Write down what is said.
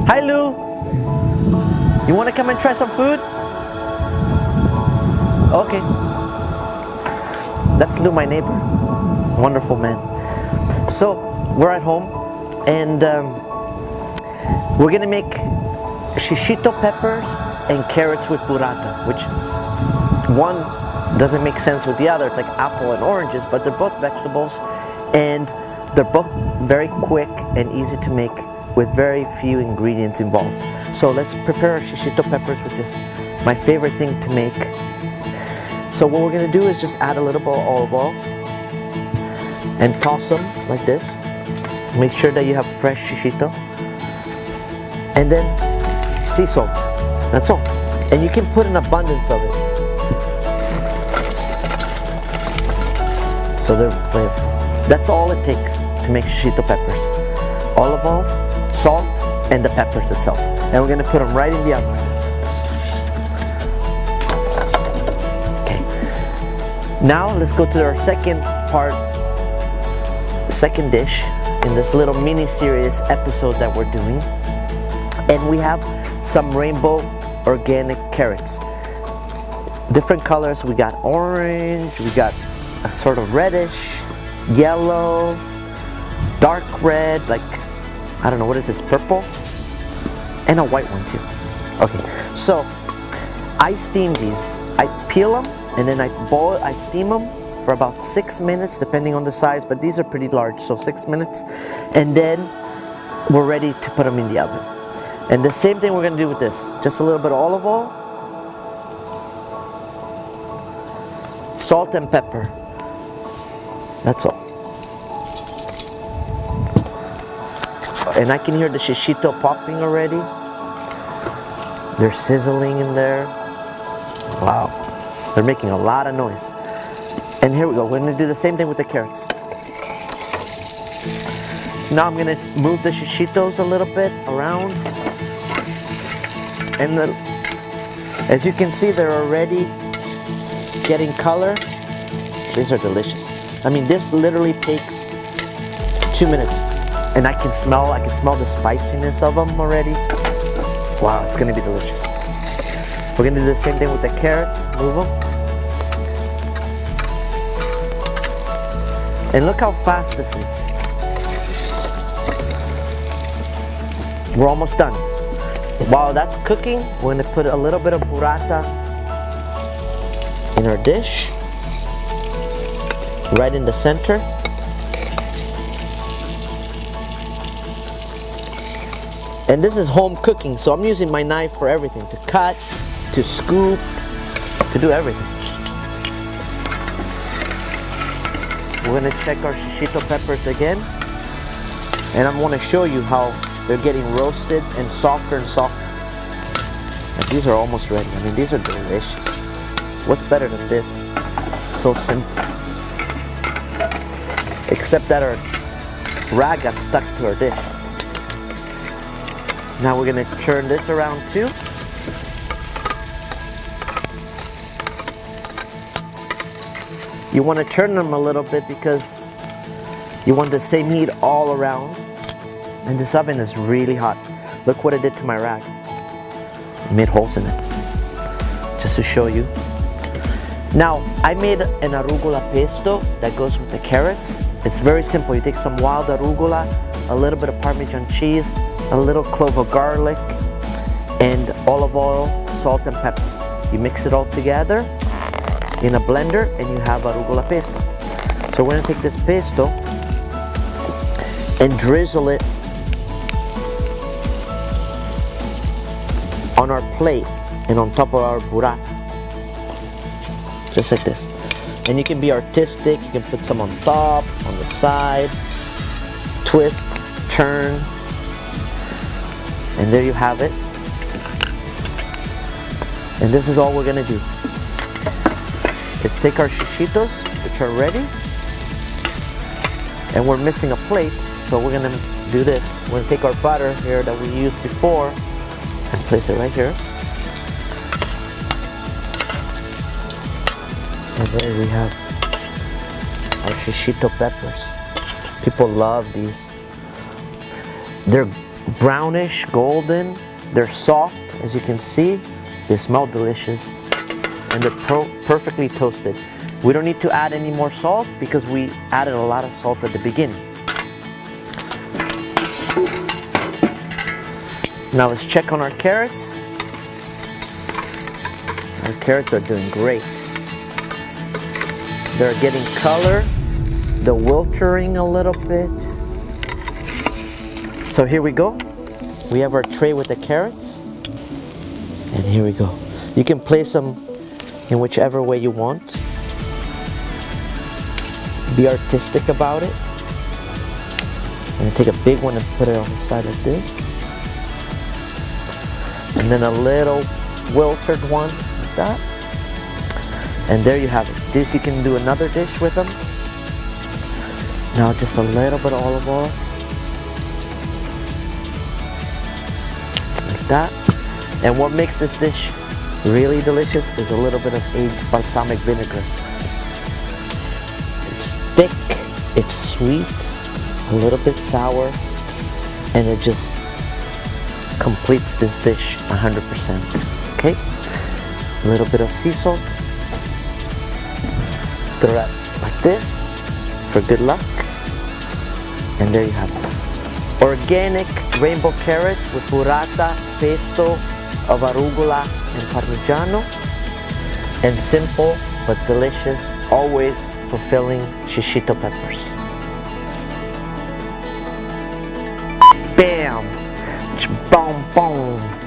Hi, Lou. You want to come and try some food? Okay. That's Lou, my neighbor. Wonderful man. So, we're at home and we're gonna make shishito peppers and carrots with burrata, which one doesn't make sense with the other. It's like apple and oranges, but they're both vegetables and they're both very quick and easy to make with very few ingredients involved. So let's prepare our shishito peppers, which is my favorite thing to make. So what we're gonna do is just add a little bit of olive oil and toss them like this. Make sure that you have fresh shishito. And then sea salt, that's all. And you can put an abundance of it. So they're flavorful. That's all it takes to make shishito peppers. Olive oil, salt, and the peppers itself. And we're gonna put them right in the oven. Okay. Now let's go to our second dish in this little mini series episode that we're doing. And we have some rainbow organic carrots. Different colors. We got orange, we got a sort of reddish, yellow, dark red, like, I don't know, what is this, purple? And a white one too. Okay, so I steam these. I peel them and then I steam them for about 6 minutes, depending on the size, but these are pretty large, so 6 minutes. And then we're ready to put them in the oven. And the same thing we're gonna do with this. Just a little bit of olive oil, salt and pepper. That's all. And I can hear the shishito popping already. They're sizzling in there. Wow, they're making a lot of noise. And here we go, we're gonna do the same thing with the carrots. Now I'm gonna move the shishitos a little bit around. And as you can see, they're already getting color. These are delicious. I mean, this literally takes 2 minutes. And I can smell the spiciness of them already. Wow, it's gonna be delicious. We're gonna do the same thing with the carrots, move them. And look how fast this is. We're almost done. While that's cooking, we're gonna put a little bit of burrata in our dish, right in the center. And this is home cooking, so I'm using my knife for everything, to cut, to scoop, to do everything. We're gonna check our shishito peppers again. And I wanna show you how they're getting roasted and softer and softer. And these are almost ready. I mean, these are delicious. What's better than this? It's so simple. Except that our rag got stuck to our dish. Now we're gonna turn this around too. You want to turn them a little bit because you want the same heat all around. And this oven is really hot. Look what I did to my rag. I made holes in it, just to show you. Now, I made an arugula pesto that goes with the carrots. It's very simple. You take some wild arugula, a little bit of Parmesan cheese, a little clove of garlic, and olive oil, salt and pepper. You mix it all together in a blender and you have arugula pesto. So we're gonna take this pesto and drizzle it on our plate and on top of our burrata. Just like this. And you can be artistic, you can put some on top, on the side, twist, turn, and there you have it. And this is all we're gonna do. Let's take our shishitos, which are ready, and we're missing a plate, so we're gonna do this. We're gonna take our butter here that we used before and place it right here. And there we have our shishito peppers. People love these. They're brownish, golden. They're soft, as you can see. They smell delicious, and they're perfectly toasted. We don't need to add any more salt because we added a lot of salt at the beginning. Now let's check on our carrots. Our carrots are doing great. They're getting color. They're wilting a little bit. So here we go. We have our tray with the carrots. And here we go. You can place them in whichever way you want. Be artistic about it. I'm gonna take a big one and put it on the side like this. And then a little wilted one like that. And there you have it. This you can do another dish with them. Now just a little bit of olive oil. Like that. And what makes this dish really delicious is a little bit of aged balsamic vinegar. It's thick, it's sweet, a little bit sour, and it just completes this dish 100%. Okay? A little bit of sea salt. Throw that like this for good luck. And there you have it. Organic rainbow carrots with burrata, pesto of arugula and parmigiano. And simple but delicious, always fulfilling shishito peppers. Bam! Boom, boom.